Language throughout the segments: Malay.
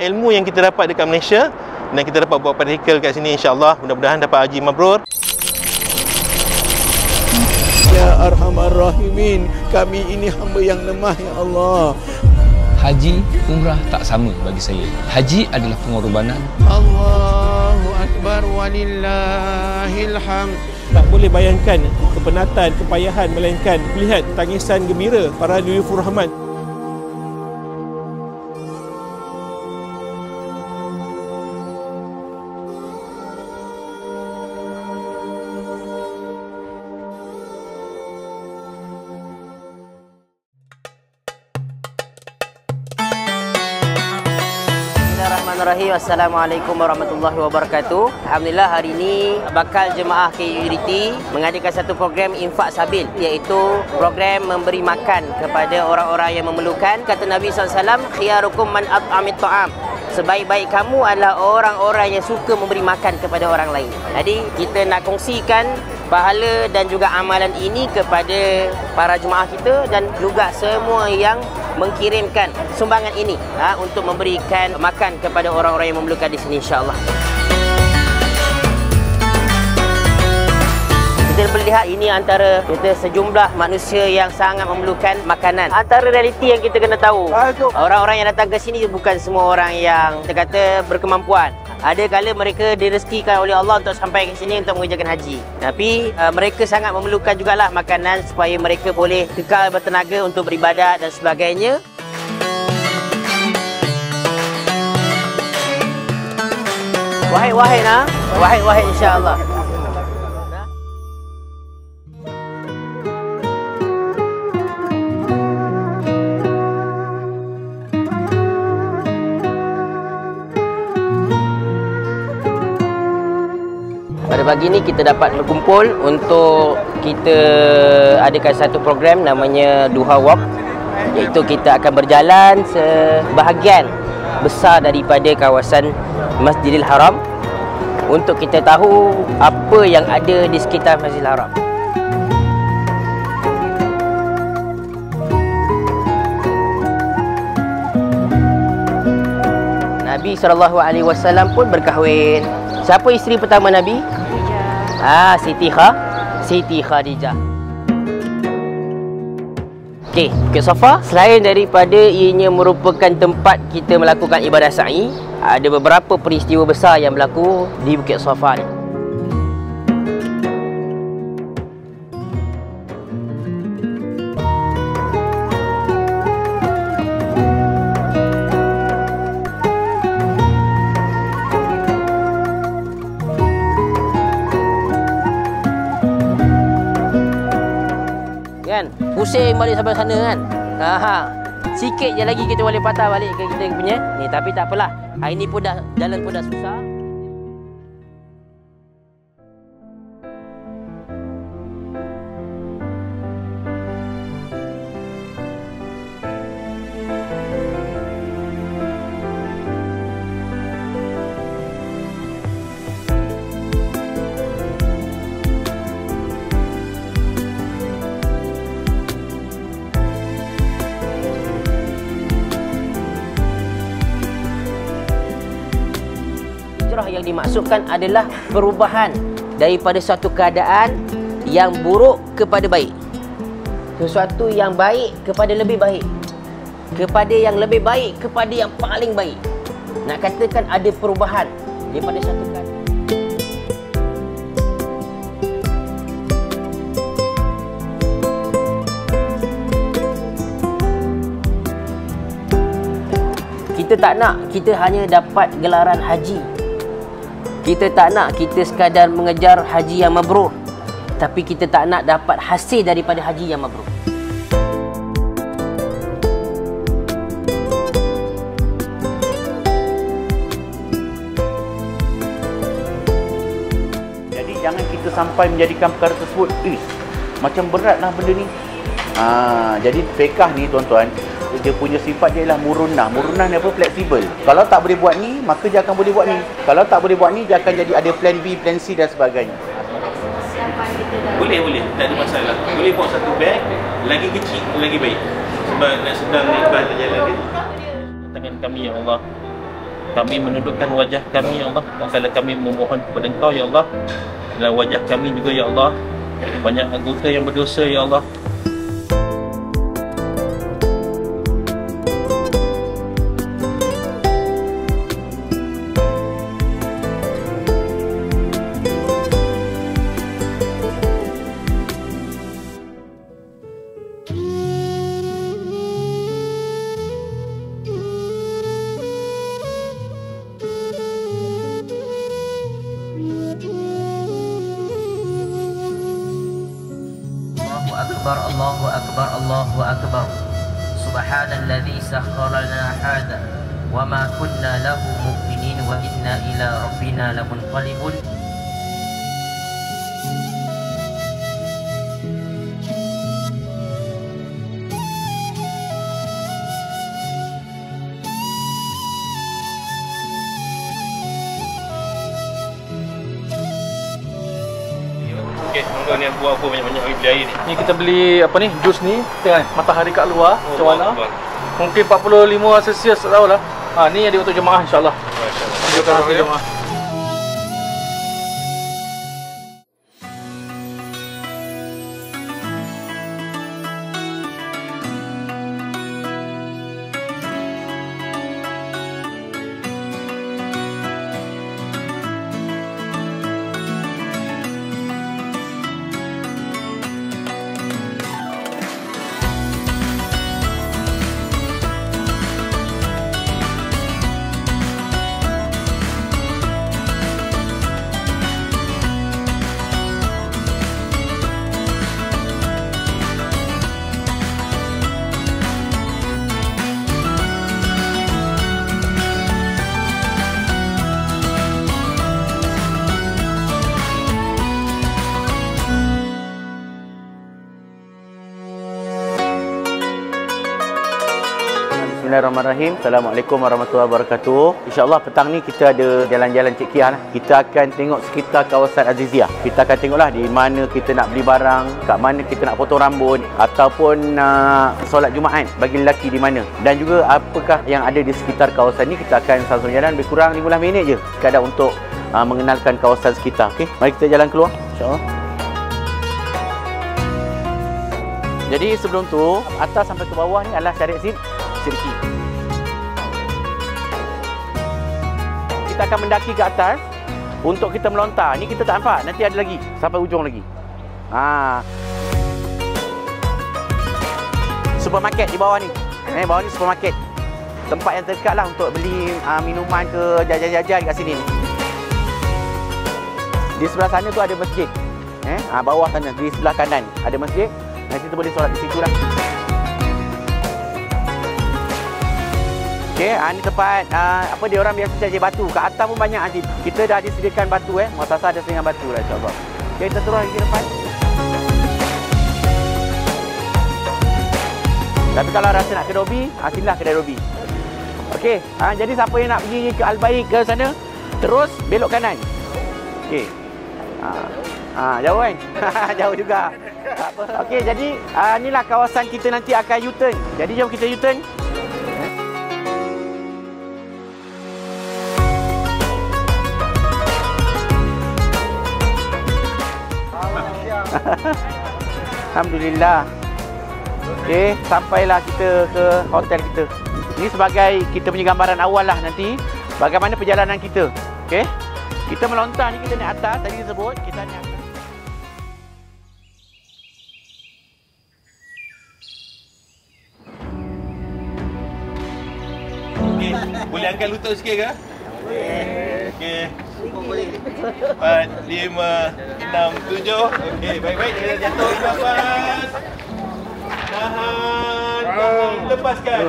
ilmu yang kita dapat dekat Malaysia dan kita dapat buat praktikal kat sini, insya-Allah mudah-mudahan dapat haji mabrur. Ya Arhamar Rahimin, kami ini hamba yang lemah ya Allah. Haji, umrah tak sama bagi saya. Haji adalah pengorbanan. Allahu Akbar walillahil hamd. Tak boleh bayangkan kepenatan, kepayahan, melainkan lihat tangisan gembira para duyufur rahmat. Bismillahirrahmanirrahim. Assalamualaikum warahmatullahi wabarakatuh. Alhamdulillah hari ini bakal jemaah KU Unity mengadakan satu program infak sabil, iaitu program memberi makan kepada orang-orang yang memerlukan. Kata Nabi SAW, khiyarukum man at'amit ta'am. Sebaik-baik kamu adalah orang-orang yang suka memberi makan kepada orang lain. Jadi kita nak kongsikan pahala dan juga amalan ini kepada para jemaah kita dan juga semua yang mengirimkan sumbangan ini untuk memberikan makan kepada orang-orang yang memerlukan di sini, insya-Allah. Kita boleh lihat ini antara kita sejumlah manusia yang sangat memerlukan makanan. Antara realiti yang kita kena tahu, orang-orang yang datang ke sini bukan semua orang yang kita kata berkemampuan. Ada kala mereka direzekikan oleh Allah untuk sampai ke sini untuk mengerjakan haji. Tapi mereka sangat memerlukan jugalah makanan supaya mereka boleh kekal bertenaga untuk beribadat dan sebagainya. Wahai nah, wahai insya-Allah. Pada pagi ini kita dapat berkumpul untuk kita adakan satu program namanya Duha Walk, iaitu kita akan berjalan sebahagian besar daripada kawasan Masjidil Haram untuk kita tahu apa yang ada di sekitar Masjidil Haram. Nabi SAW pun berkahwin. Siapa isteri pertama Nabi? Siti Khadijah. Okey, Bukit Safa selain daripada ianya merupakan tempat kita melakukan ibadah sa'i, ada beberapa peristiwa besar yang berlaku di Bukit Safa ni. Pusing balik sampai sana kan. Sikit je lagi kita boleh patah balik ke kita punya ni, tapi tak apalah. Hari ni pun dah jalan pun dah susah. Yang dimaksudkan adalah perubahan daripada suatu keadaan yang buruk kepada baik, sesuatu yang baik kepada lebih baik, kepada yang lebih baik kepada yang paling baik. Nak katakan ada perubahan daripada satu keadaan. Kita tak nak kita hanya dapat gelaran haji. Kita tak nak kita sekadar mengejar haji yang mabrur, tapi kita tak nak dapat hasil daripada haji yang mabrur. Jadi jangan kita sampai menjadikan perkara tersebut macam beratlah benda ni. Jadi fiqh ni tuan-tuan, dia punya sifat dia ialah murunah. Murunah ni apa? Fleksibel. Kalau tak boleh buat ni, maka dia akan boleh buat ni. Kalau tak boleh buat ni, dia akan jadi ada plan B, plan C dan sebagainya. Boleh, tak ada masalah. Boleh buat satu beg, lagi kecil, lagi baik. Sebab nak sedang lepas jalan dia. Tangan kami, ya Allah. Kami menundukkan wajah kami ya Allah, kalau kami memohon kepada Engkau ya Allah. Dalam wajah kami juga ya Allah, banyak anggota yang berdosa ya Allah. Allahu Akbar, Allahu Akbar. Subhanalladzi sakhkhara lana hadha wa ma kunna lahu muqrinin wa inna ila rabbina lamunqalibun. Okey, monggo ni buat apa banyak-banyak beli air ni. Ni kita beli apa ni? Jus ni tengok matahari kat luar macam mana. Mungkin 45 Celsius tak tahulah. Ni ada untuk jemaah insya-Allah. Masya-Allah. Tunjukkan hasil jemaah. Bismillahirrahmanirrahim. Assalamualaikum warahmatullahi wabarakatuh. InsyaAllah petang ni kita ada jalan-jalan Cik Kiah. Kita akan tengok sekitar kawasan Aziziyah. Kita akan tengoklah di mana kita nak beli barang, kat mana kita nak potong rambut, ataupun solat Jumaat bagi lelaki di mana. Dan juga apakah yang ada di sekitar kawasan ni. Kita akan sama-sama jalan lebih kurang 15 minit je sekadar untuk mengenalkan kawasan sekitar. Okey, mari kita jalan keluar insyaAllah. Jadi sebelum tu, atas sampai ke bawah ni adalah syariat Sirki. Kita akan mendaki ke atas untuk kita melontar. Ni kita tak nampak, nanti ada lagi sampai ujung lagi. Supermarket di bawah ni. Bawah ni supermarket. Tempat yang terdekat lah untuk beli minuman ke jajan-jajan kat sini ni. Di sebelah sana tu ada masjid. Bawah sana di sebelah kanan ada masjid. Nanti kita boleh solat di situ lah. Okey, ni tempat apa dia orang biasa cari batu. Kat atas pun banyak nanti. Kita dah disediakan batu Muasasah ada dengan batu lah insya-Allah. Okey, kita terus lagi ke depan. Tapi kalau rasa nak kedai Robi, sinilah kedai Robi. Okey, jadi siapa yang nak pergi ke Al-Baik ke sana, terus belok kanan. Okey. Jauh kan? Jauh juga. Tak apa. Okey, jadi inilah kawasan kita nanti akan U-turn. Jadi jom kita U-turn. Alhamdulillah. Okey, sampailah kita ke hotel kita. Ini sebagai kita punya gambaran awal lah nanti bagaimana perjalanan kita. Okey. Kita melontar ni, kita naik atas tadi disebut, kita naik atas. Okey, boleh angkat lutut sikit ke? Boleh. Okey. 4, 5, 6, 7. Okey, baik-baik, jangan jatuh. Nafas. Tahan, lepaskan.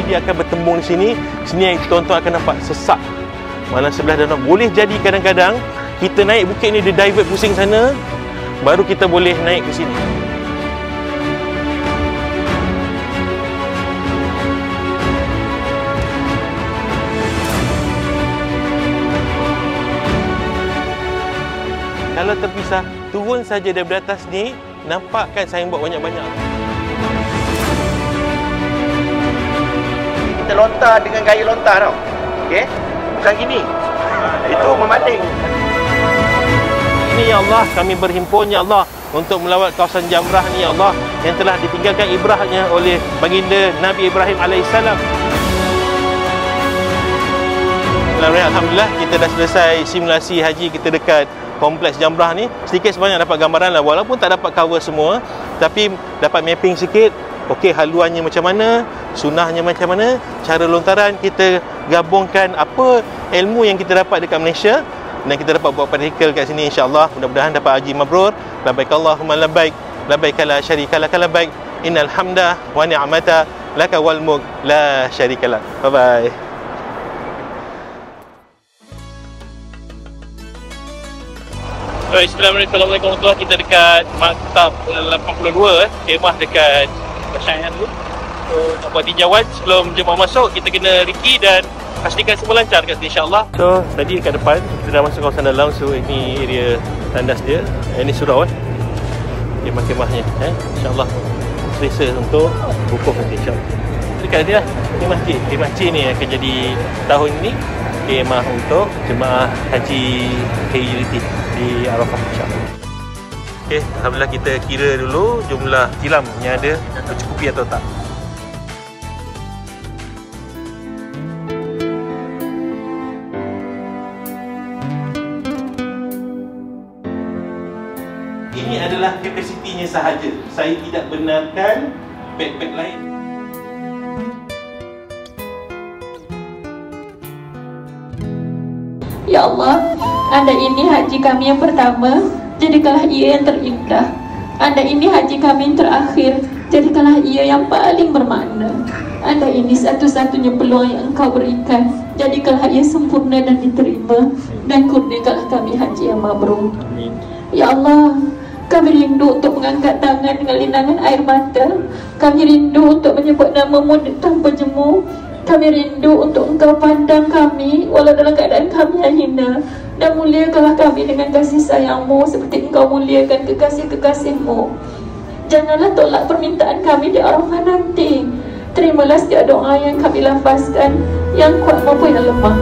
Dia akan bertembung di sini. Sini yang tuan-tuan akan nampak sesak. malam sebelah danau. Boleh jadi kadang-kadang kita naik bukit ni, dia divert pusing sana, baru kita boleh naik ke sini. Kalau terpisah, turun saja daripada atas ni, nampak kan signboard banyak-banyak. Kita lontar dengan gaya lontar tau. Okey? Bukan gini. Itu memanding. Ini ya Allah, kami berhimpun ya Allah untuk melawat kawasan Jamrah ni ya Allah, yang telah ditinggalkan ibrahnya oleh baginda Nabi Ibrahim alaihissalam. Alhamdulillah, kita dah selesai simulasi haji kita dekat kompleks Jamrah ni. Sedikit sebanyak dapat gambaran lah, walaupun tak dapat cover semua, tapi dapat mapping sikit. Okey, haluannya macam mana, sunnahnya macam mana, cara lontaran. Kita gabungkan apa ilmu yang kita dapat dekat Malaysia dan kita dapat buat praktikal kat sini, insya-Allah. Mudah-mudahan dapat haji mabrur. Labbaik Allahumma labbaik, labbaik la syarika lak labbaik, innal hamda wa ni'mata laka wal mulk la syarika lak. Bye bye. Assalamualaikum warahmatullahi. Kita dekat Maktab 82, kemah dekat Bashayan dulu. So, nak buat tinjauan sebelum jemaah masuk, kita kena riki dan pastikan semua lancar kat sini, insya-Allah. So, tadi kat depan kita dah masuk kawasan dalam. So, ini area tandas dia. Ini surau kemah-kemahnya, insya-Allah selesa untuk wukuf nanti, insya-Allah. Dekat dia lah, ini masjid. Masjid ni akan jadi tahun ini kemah untuk jemaah haji KUJRT di Arafah, insya-Allah. Okey, alhamdulillah kita kira dulu jumlah tilam yang ada mencukupi atau tak. Ini adalah kapasitinya sahaja. Saya tidak benarkan beg-beg lain. Ya Allah, Anda ini haji kami yang pertama, jadikanlah ia yang terindah. Anda ini haji kami yang terakhir, jadikanlah ia yang paling bermakna. Anda ini satu-satunya peluang yang Engkau berikan, jadikanlah ia sempurna dan diterima, dan kurniakanlah kami haji yang mabrur. Ya Allah, kami rindu untuk mengangkat tangan dengan linangan air mata. Kami rindu untuk menyebut nama-Mu tanpa jemu. Kami rindu untuk Engkau pandang kami walau dalam keadaan kami yang hina, dan muliakanlah kami dengan kasih sayang-Mu seperti Engkau muliakan kekasih-kekasih-Mu. Janganlah tolak permintaan kami di Arafah nanti. Terimalah setiap doa yang kami lafazkan, yang kuat maupun yang lemah.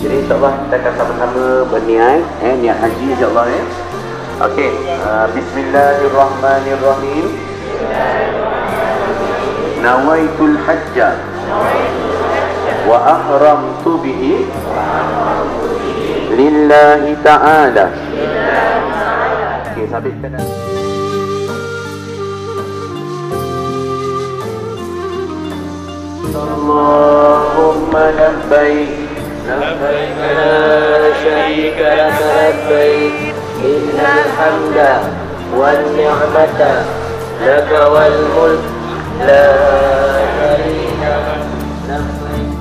Jadi insyaAllah kita akan sama-sama berniat niat haji insyaAllah Okey, Bismillahirrahmanirrahim. Nawaitul hajja wa ahramtu bihi lillahi ta'ala. Okey, sabitkan. Allahumma labbaik لبيك لا شريك لك لبيك إن الحمد والنعمة لك والملك لا شريك لك لبيك.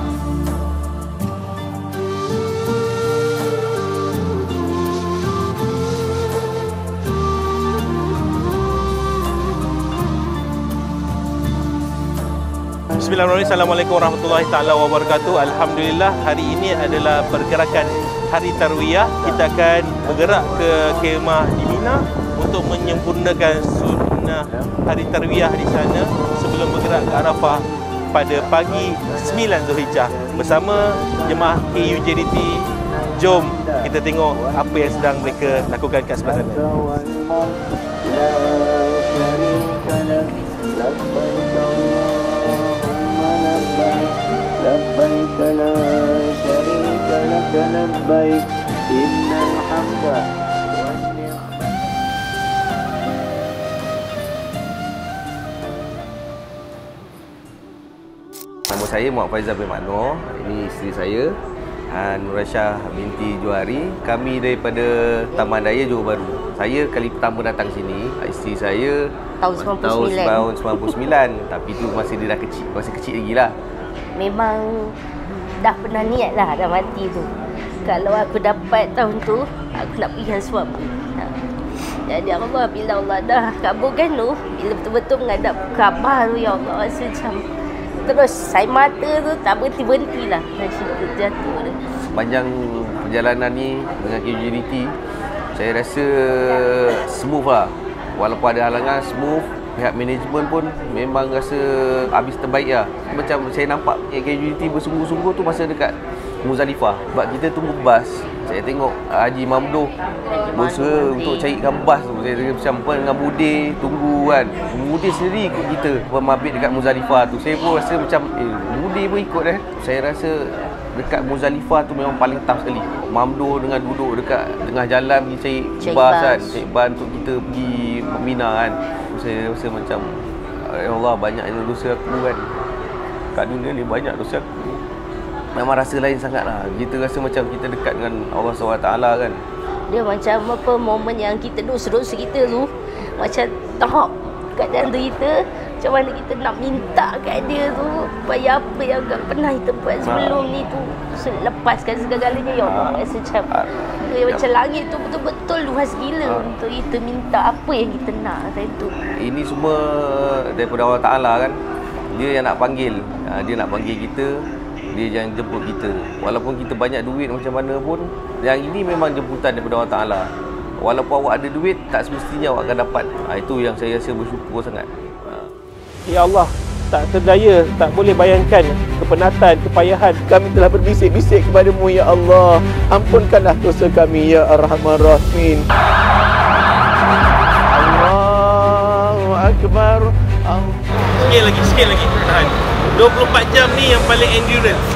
Bismillahirrahmanirrahim. Assalamualaikum warahmatullahi taala wabarakatuh. Alhamdulillah, hari ini adalah pergerakan Hari Tarwiyah. Kita akan bergerak ke kemah di Mina untuk menyempurnakan sunnah Hari Tarwiyah di sana sebelum bergerak ke Arafah pada pagi 9 Zulhijjah bersama jemaah KUJRT. Jom kita tengok apa yang sedang mereka lakukan kat sebelah sana. لبيك لا شريك لك لبيك إن الحمد والنعمة. Saya Muhammad Faizal bin Maknur. Ini isteri saya, Nur Aisyah binti Johari. Kami daripada Taman Daya Johor Bahru. Saya kali pertama datang sini. Isteri saya tahun 99. Tapi tu masa dia dah kecil, masih kecil lagi lah. Memang dah pernah niat lah dah mati tu. Kalau aku dapat tahun tu, aku nak pergi dengan suami. Jadi Allah, bila Allah dah kabulkan tu, bila betul-betul menghadap Kaabah tu, ya Allah, rasa macam terus saya mata tu tak berhenti-berhenti lah. Jatuh tu. Sepanjang perjalanan ni dengan KJUT, saya rasa smooth lah. Walaupun ada halangan, smooth. Pihak management pun memang rasa habis terbaik lah. Macam saya nampak KJUT bersungguh-sungguh tu masa dekat Muzdalifah. Sebab kita tunggu bas, saya tengok Haji Mamdoh berusaha untuk carikan bas tu. Saya tengok macam dengan Bude tunggu kan. Bude sendiri ikut kita mabit dekat Muzdalifah tu. Saya pun rasa macam Bude pun ikut Saya rasa dekat Muzdalifah tu memang paling tough sekali. Mamdoh dengan duduk dekat tengah jalan pergi cari bas kan. Cari bas untuk kita pergi Mina kan. Saya rasa macam ya Allah, banyaknya dosa aku kan. Kat dunia ni banyak dosa aku. Memang rasa lain sangat lah. Kita rasa macam kita dekat dengan Allah SWT kan. Dia macam apa, momen yang kita dosa-dosa kita tu macam tahap kat dalam diri kita. Macam mana kita nak minta kat dia tu supaya apa yang tak pernah kita buat sebelum ni tu lepaskan segala-galanya. Ya Allah, rasa macam macam langit tu betul-betul luas gila untuk kita minta apa yang kita nak time tu. Ini semua daripada Allah Ta'ala kan. Dia yang nak panggil. Dia nak panggil kita. Dia yang jemput kita. Walaupun kita banyak duit macam mana pun, yang ini memang jemputan daripada Allah Ta'ala. Walaupun awak ada duit, tak semestinya awak akan dapat. Itu yang saya rasa bersyukur sangat. Ya Allah, tak terdaya, tak boleh bayangkan kepenatan, kepayahan. Kami telah berbisik-bisik kepadamu, Ya Allah. Ampunkanlah dosa kami, Ya Arhamar Rahimin. Allahu Akbar. Sikit lagi. Tahan. 24 jam ni yang paling endurance.